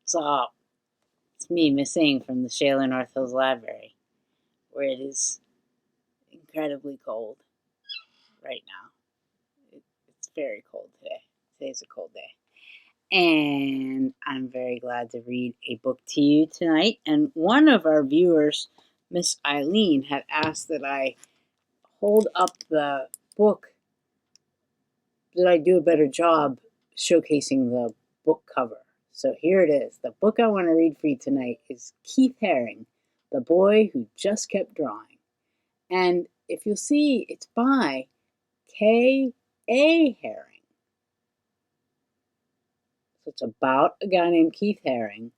So, it's me missing from the Shayla North Hills Library, where it is incredibly cold right now. It's very cold today. Today's a cold day. And I'm very glad to read a book to you tonight. And one of our viewers, Miss Eileen, had asked that I hold up the book, that I do a better job showcasing the book cover. So here it is. The book I want to read for you tonight is Keith Haring, The Boy Who Just Kept Drawing. And if you'll see, it's by K.A. Haring. So it's about a guy named Keith Haring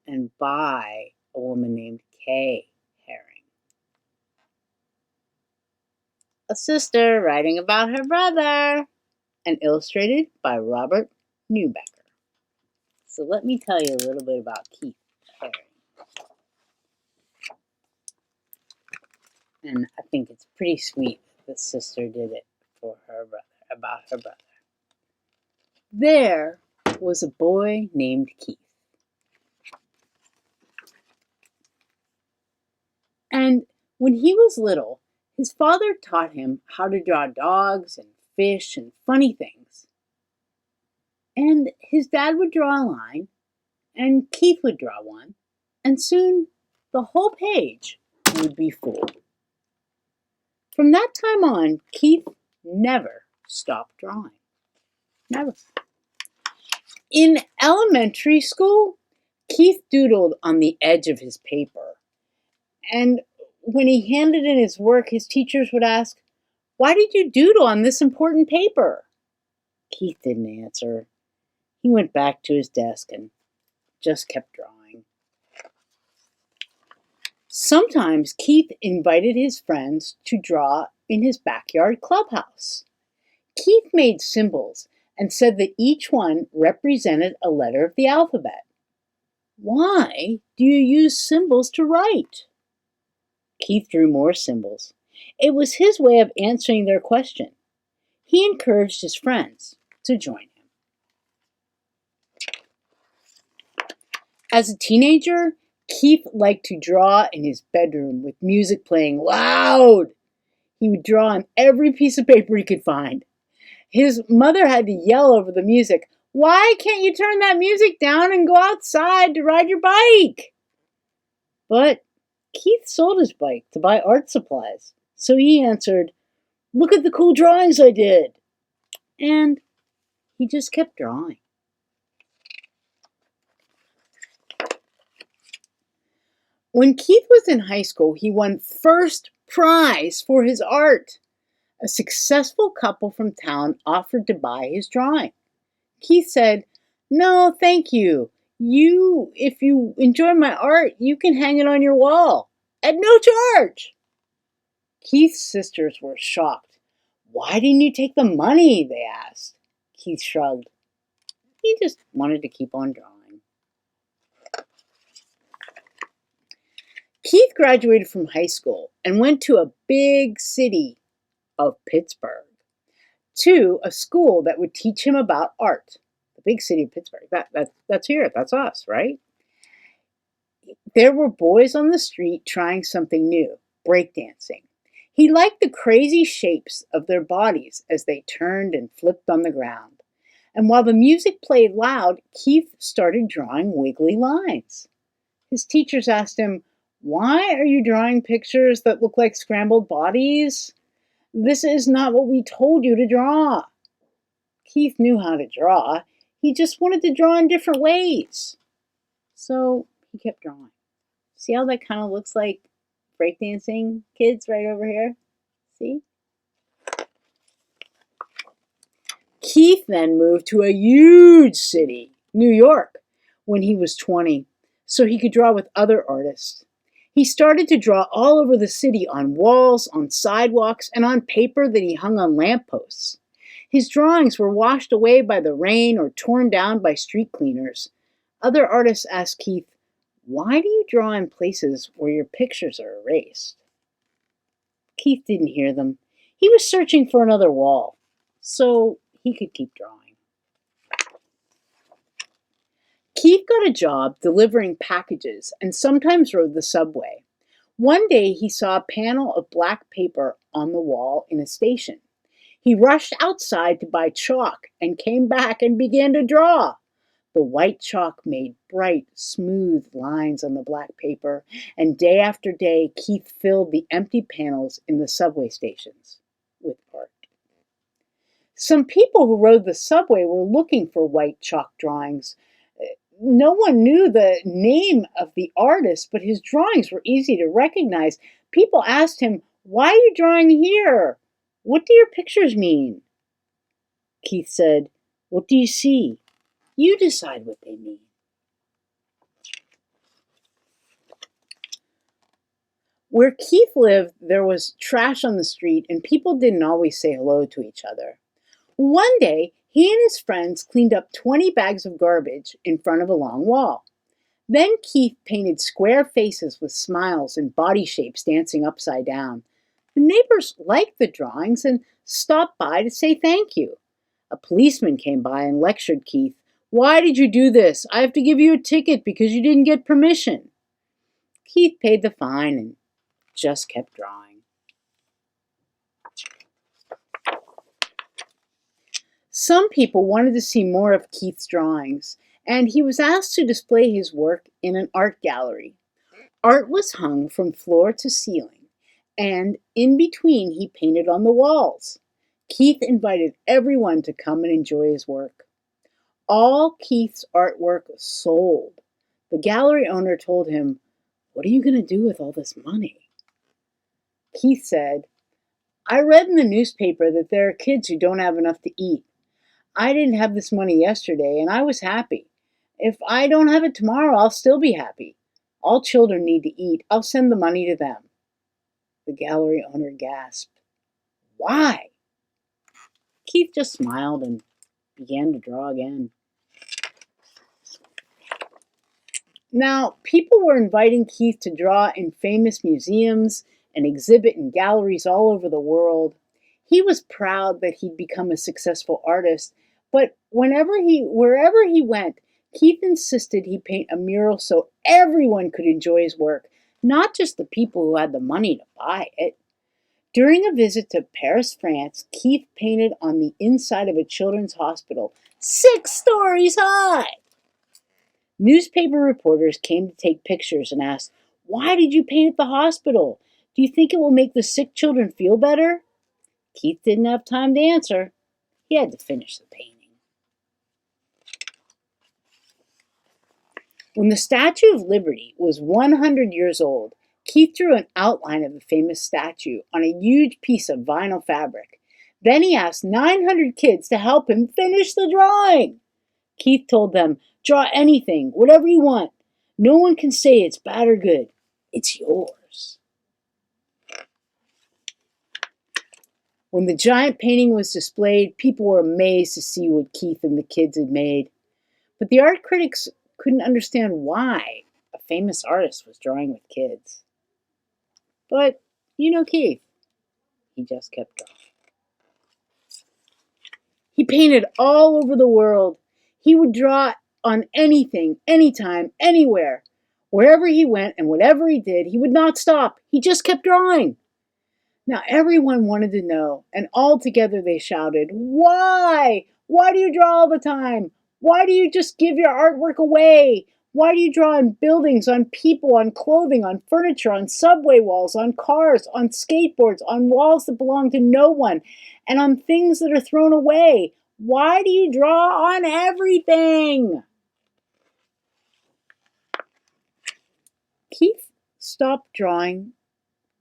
and by a woman named Kay Haring. A sister writing about her brother, and illustrated by Robert Newbecker. So let me tell you a little bit about Keith Haring. And I think it's pretty sweet that the sister did it for her brother, about her brother. There was a boy named Keith. And when he was little, his father taught him how to draw dogs and fish and funny things. And his dad would draw a line, and Keith would draw one, and soon the whole page would be full. From that time on, Keith never stopped drawing. Never. In elementary school, Keith doodled on the edge of his paper. And when he handed in his work, his teachers would ask, "Why did you doodle on this important paper?" Keith didn't answer. He went back to his desk and just kept drawing. Sometimes Keith invited his friends to draw in his backyard clubhouse. Keith made symbols and said that each one represented a letter of the alphabet. "Why do you use symbols to write?" Keith drew more symbols. It was his way of answering their question. He encouraged his friends to join him. As a teenager, Keith liked to draw in his bedroom with music playing loud. He would draw on every piece of paper he could find. His mother had to yell over the music, "Why can't you turn that music down and go outside to ride your bike?" But Keith sold his bike to buy art supplies, so he answered, "Look at the cool drawings I did." And he just kept drawing. When Keith was in high school, he won first prize for his art. A successful couple from town offered to buy his drawing. Keith said, "No, thank you. If you enjoy my art, you can hang it on your wall at no charge." Keith's sisters were shocked. "Why didn't you take the money?" they asked. Keith shrugged. He just wanted to keep on drawing. Keith graduated from high school and went to a big city of Pittsburgh, to a school that would teach him about art. The big city of Pittsburgh. That's here. That's us, right? There were boys on the street trying something new, breakdancing. He liked the crazy shapes of their bodies as they turned and flipped on the ground. And while the music played loud, Keith started drawing wiggly lines. His teachers asked him, "Why are you drawing pictures that look like scrambled bodies? This is not what we told you to draw." Keith knew how to draw. He just wanted to draw in different ways. So he kept drawing. See how that kind of looks like breakdancing kids right over here? See? Keith then moved to a huge city, New York, when he was 20, so he could draw with other artists. He started to draw all over the city, on walls, on sidewalks, and on paper that he hung on lampposts. His drawings were washed away by the rain or torn down by street cleaners. Other artists asked Keith, "Why do you draw in places where your pictures are erased?" Keith didn't hear them. He was searching for another wall, so he could keep drawing. Keith got a job delivering packages and sometimes rode the subway. One day he saw a panel of black paper on the wall in a station. He rushed outside to buy chalk and came back and began to draw. The white chalk made bright, smooth lines on the black paper, and day after day Keith filled the empty panels in the subway stations with art. Some people who rode the subway were looking for white chalk drawings. No one knew the name of the artist, but his drawings were easy to recognize. People asked him, "Why are you drawing here? What do your pictures mean?" Keith said, "What do you see? You decide what they mean." Where Keith lived, there was trash on the street, and people didn't always say hello to each other. One day, he and his friends cleaned up 20 bags of garbage in front of a long wall. Then Keith painted square faces with smiles and body shapes dancing upside down. The neighbors liked the drawings and stopped by to say thank you. A policeman came by and lectured Keith. "Why did you do this? I have to give you a ticket because you didn't get permission." Keith paid the fine and just kept drawing. Some people wanted to see more of Keith's drawings, and he was asked to display his work in an art gallery. Art was hung from floor to ceiling, and in between he painted on the walls. Keith invited everyone to come and enjoy his work. All Keith's artwork sold. The gallery owner told him, "What are you going to do with all this money?" Keith said, "I read in the newspaper that there are kids who don't have enough to eat. I didn't have this money yesterday, and I was happy. If I don't have it tomorrow, I'll still be happy. All children need to eat. I'll send the money to them." The gallery owner gasped. "Why?" Keith just smiled and began to draw again. Now, people were inviting Keith to draw in famous museums and exhibit in galleries all over the world. He was proud that he'd become a successful artist, but wherever he went, Keith insisted he paint a mural so everyone could enjoy his work, not just the people who had the money to buy it. During a visit to Paris, France, Keith painted on the inside of a children's hospital, 6 stories high. Newspaper reporters came to take pictures and asked, "Why did you paint at the hospital? Do you think it will make the sick children feel better?" Keith didn't have time to answer. He had to finish the painting. When the Statue of Liberty was 100 years old, Keith drew an outline of the famous statue on a huge piece of vinyl fabric. Then he asked 900 kids to help him finish the drawing. Keith told them, "Draw anything, whatever you want. No one can say it's bad or good. It's yours." When the giant painting was displayed, people were amazed to see what Keith and the kids had made. But the art critics couldn't understand why a famous artist was drawing with kids. But, you know Keith, he just kept drawing. He painted all over the world. He would draw on anything, anytime, anywhere. Wherever he went and whatever he did, he would not stop. He just kept drawing. Now everyone wanted to know, and all together they shouted, "Why? Why do you draw all the time? Why do you just give your artwork away? Why do you draw on buildings, on people, on clothing, on furniture, on subway walls, on cars, on skateboards, on walls that belong to no one, and on things that are thrown away? Why do you draw on everything?" Keith stopped drawing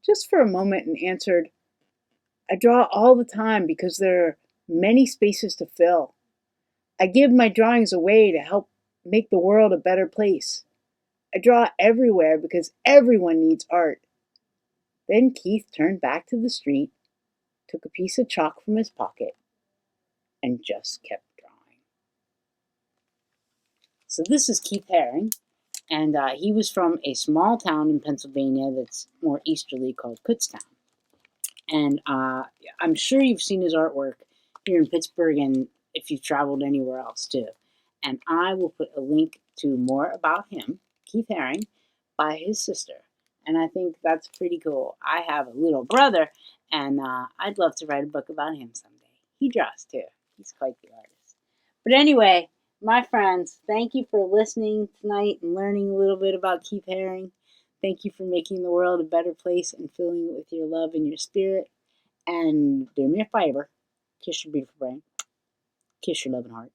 just for a moment and answered, "I draw all the time because there are many spaces to fill. I give my drawings away to help make the world a better place. I draw everywhere because everyone needs art." Then Keith turned back to the street, took a piece of chalk from his pocket, and just kept drawing. So this is Keith Haring, and he was from a small town in Pennsylvania that's more easterly called Kutztown. And I'm sure you've seen his artwork here in Pittsburgh and if you've traveled anywhere else too. And I will put a link to more about him, Keith Haring, by his sister. And I think that's pretty cool. I have a little brother, and I'd love to write a book about him someday. He draws too. He's quite the artist. But anyway, my friends, thank you for listening tonight and learning a little bit about Keith Haring. Thank you for making the world a better place and filling it with your love and your spirit. And do me a favor, kiss your beautiful brain, kiss your loving heart.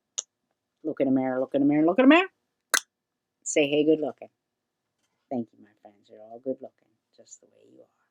Look in a mirror, look in a mirror, look in a mirror. Say, hey, good looking. Thank you, my friends. You're all good looking, just the way you are.